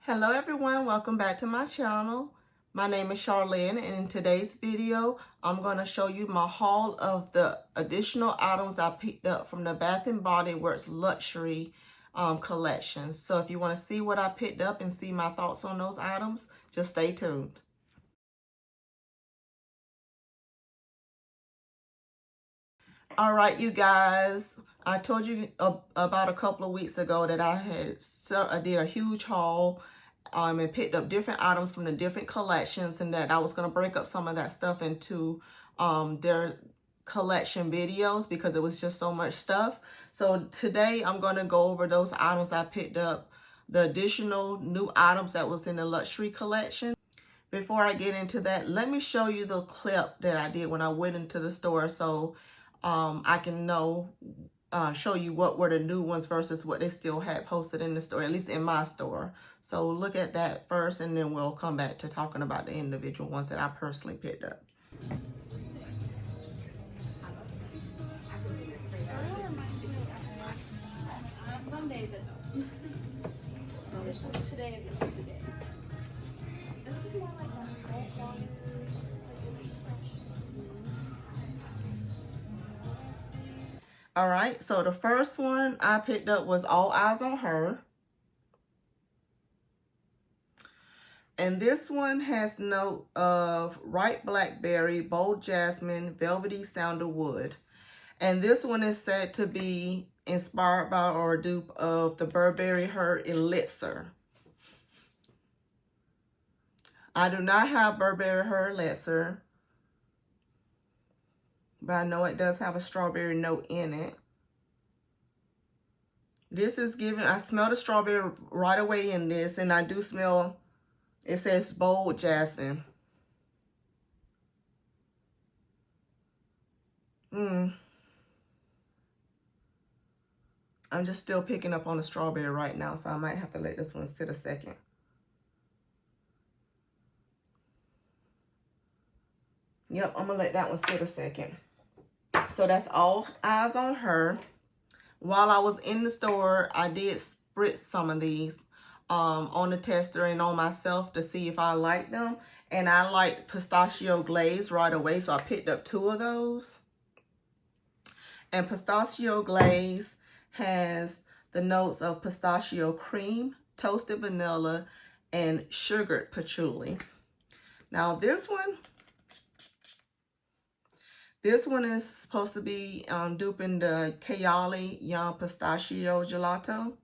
Hello everyone, welcome back to my channel. My name is Charlene, and in today's video I'm going to show you my haul of the additional items I picked up from the Bath and Body Works luxury collection. So if you want to see what I picked up and see my thoughts on those items, just stay tuned. All right, you guys, I told you about a couple of weeks ago that I did a huge haul and picked up different items from the different collections, and that I was going to break up some of that stuff into their collection videos because it was just so much stuff. So today I'm going to go over those items I picked up, the additional new items that was in the luxury collection. Before I get into that, let me show you the clip that I did when I went into the store so I can show you what were the new ones versus what they still had posted in the store, at least in my store. So look at that first, and then we'll come back to talking about the individual ones that I personally picked up. Some days it don't. It's just today is a good day. This is more like a salt water, All right, so the first one I picked up was All Eyes on Her. And this one has note of ripe blackberry, bold jasmine, velvety sandalwood. And this one is said to be inspired by or a dupe of the Burberry Her Elixir. I do not have Burberry Her Elixir, but I know it does have a strawberry note in it. This is giving, I smell the strawberry right away in this, and I do smell, it says bold jasmine. I'm just still picking up on the strawberry right now, so I might have to let this one sit a second. Yep, I'm gonna let that one sit a second. So that's All Eyes on Her. While I was in the store, I did spritz some of these on the tester and on myself to see if I liked them. And I liked pistachio glaze right away, so I picked up 2 of those. And pistachio glaze has the notes of pistachio cream, toasted vanilla, and sugared patchouli. Now this one is supposed to be duping the Kayali Young Pistachio Gelato.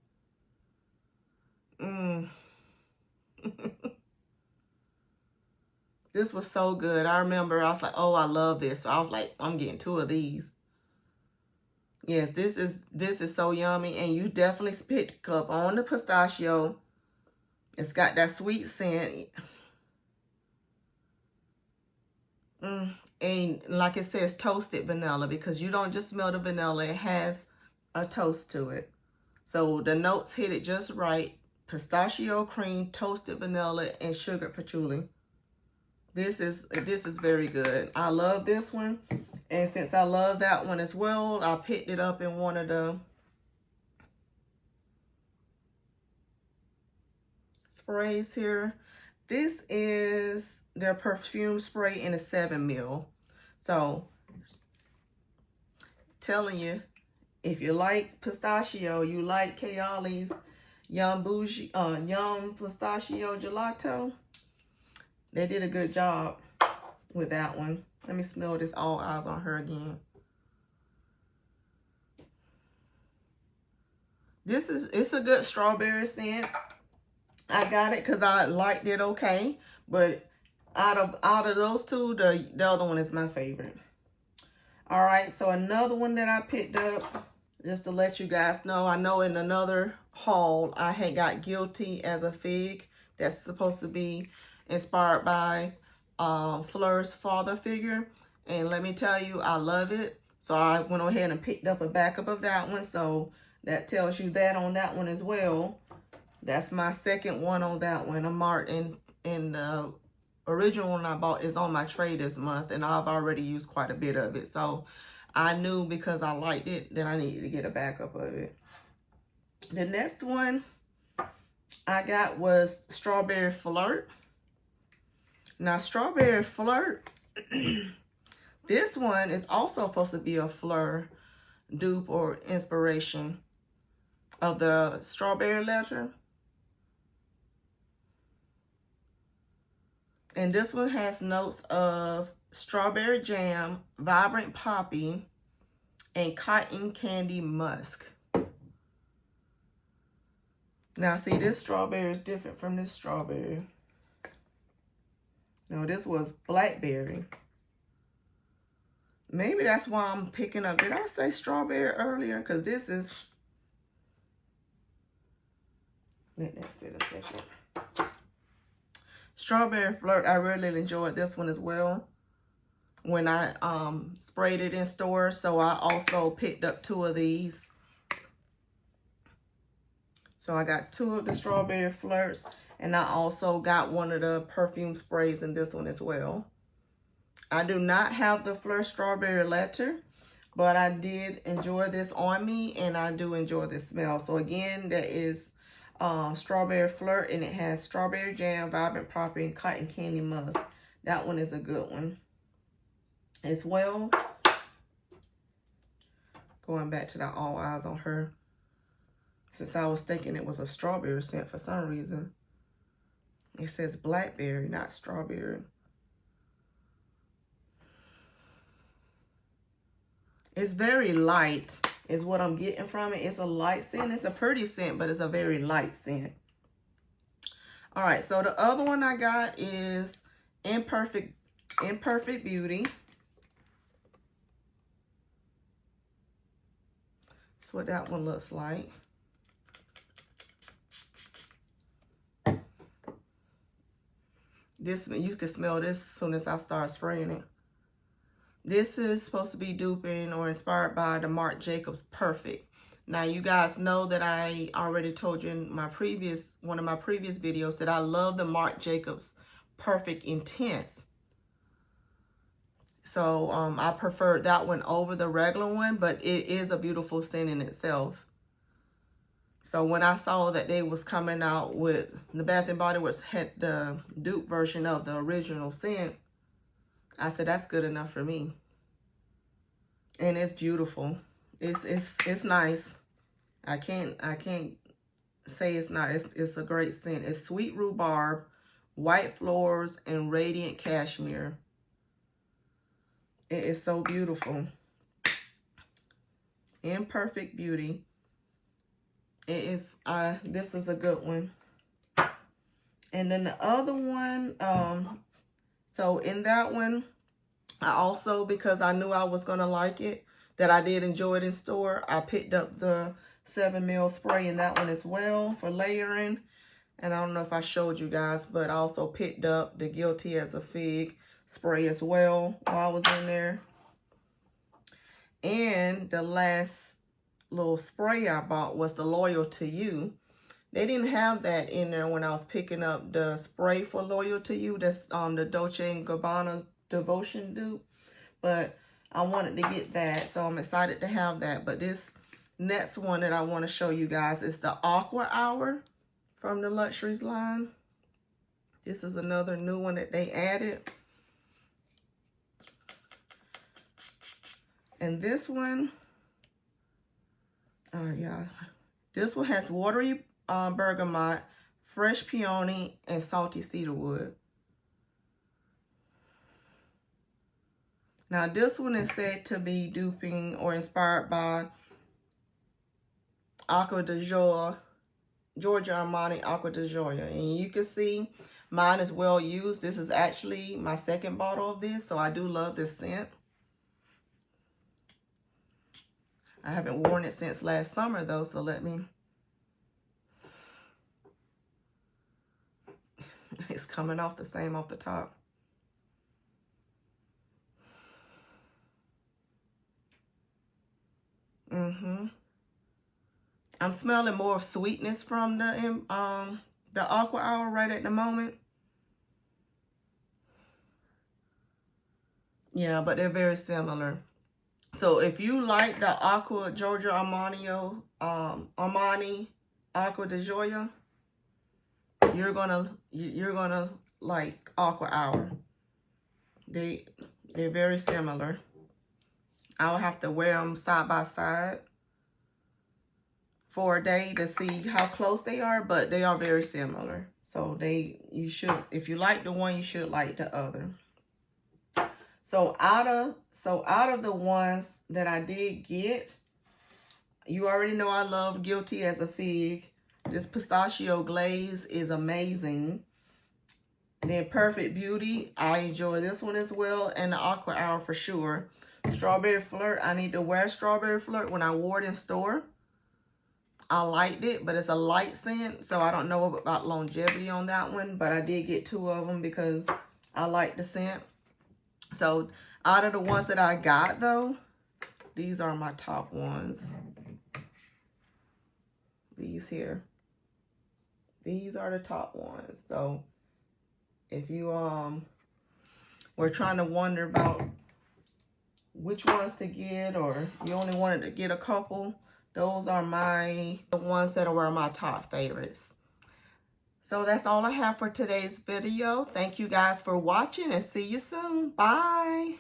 This was so good. I remember I was like, oh, I love this. So I was like, I'm getting 2 of these. Yes, this is so yummy, and you definitely pick up on the pistachio. It's got that sweet scent. And like it says, toasted vanilla, because you don't just smell the vanilla. It has a toast to it. So the notes hit it just right. Pistachio cream, toasted vanilla, and sugared patchouli. This is very good. I love this one. And since I love that one as well, I picked it up in one of the sprays here. This is their perfume spray in a 7 mil. So, telling you, if you like pistachio, you like Kayali's Yum Pistachio Gelato, they did a good job with that one. Let me smell this All Eyes on Her again. It's a good strawberry scent. I got it because I liked it okay, but out of those 2, the other one is my favorite. All right, so another one that I picked up, just to let you guys know, I know in another haul I had got Guilty as a Fig. That's supposed to be inspired by Fleur's father figure, and let me tell you, I love it. So I went ahead and picked up a backup of that one, so that tells you that on that one as well. That's my second one on that one. I'm marked in the original one I bought is on my tray this month, and I've already used quite a bit of it. So I knew because I liked it that I needed to get a backup of it. The next one I got was Strawberry Flirt. Now, Strawberry Flirt, this one is also supposed to be a Fleur dupe or inspiration of the Strawberry Letter. And this one has notes of strawberry jam, vibrant poppy, and cotton candy musk. Now, see, this strawberry is different from this strawberry. No, this was blackberry. Maybe that's why I'm picking up. Did I say strawberry earlier? Because this is... Let that sit a second. Strawberry Flirt, I really enjoyed this one as well when I sprayed it in stores. So I also picked up 2 of these. So I got 2 of the Strawberry Flirts, and I also got one of the perfume sprays in this one as well. I do not have the Fleur Strawberry Letter, but I did enjoy this on me, and I do enjoy this smell. So again, that is Strawberry Flirt, and it has strawberry jam, vibrant poppy, and cotton candy musk. That one is a good one as well. Going back to the All Eyes on Her, since I was thinking it was a strawberry scent for some reason. It says blackberry, not strawberry. It's very light is what I'm getting from it. It's a light scent. It's a pretty scent, but it's a very light scent. All right, so the other one I got is Imperfect Beauty. That's what that one looks like. This, you can smell this as soon as I start spraying it. This is supposed to be duping or inspired by the Marc Jacobs Perfect. Now, you guys know that I already told you in my one of my previous videos that I love the Marc Jacobs Perfect Intense. So I preferred that one over the regular one, but it is a beautiful scent in itself. So when I saw that they was coming out with the Bath and Body Works had the dupe version of the original scent, I said that's good enough for me. And it's beautiful. It's nice. I can't say it's not. It's a great scent. It's sweet rhubarb, white floors, and radiant cashmere. It is so beautiful. Imperfect Beauty. It is, this is a good one. And then the other one, so in that one, I also, because I knew I was going to like it, that I did enjoy it in store, I picked up the 7 ml spray in that one as well for layering. And I don't know if I showed you guys, but I also picked up the Guilty as a Fig spray as well while I was in there. And the last little spray I bought was the Loyal to You. They didn't have that in there when I was picking up the spray for Loyal to You. That's the Dolce & Gabbana Devotion dupe. But I wanted to get that, so I'm excited to have that. But this next one that I want to show you guys is the Aqua Hour from the Luxuries line. This is another new one that they added. And this one, yeah, this one has watery bergamot, fresh peony, and salty cedarwood. Now, this one is said to be duping or inspired by Acqua di Gio, Giorgio Armani Acqua di Gioia. And you can see mine is well used. This is actually my second bottle of this, so I do love this scent. I haven't worn it since last summer, though, so let me... It's coming off the same off the top. I'm smelling more of sweetness from the Aqua Hour right at the moment. Yeah, but they're very similar. So if you like the Giorgio Armani Acqua di Gioia, you're gonna like Aqua Hour. They're very similar. I'll have to wear them side by side for a day to see how close they are, but they are very similar. So you should, if you like the one, you should like the other. So out of the ones that I did get, you already know I love Guilty as a Fig. This pistachio glaze is amazing. And then Perfect Beauty, I enjoy this one as well, and the Aqua Hour for sure. Strawberry Flirt, I need to wear Strawberry Flirt. When I wore it in store, I liked it, but it's a light scent, so I don't know about longevity on that one, but I did get 2 of them because I like the scent. So out of the ones that I got though, these are my top ones. These here. These are the top ones. So if you were trying to wonder about which ones to get, or you only wanted to get a couple, those are the ones that were my top favorites. So that's all I have for today's video. Thank you guys for watching and see you soon. Bye.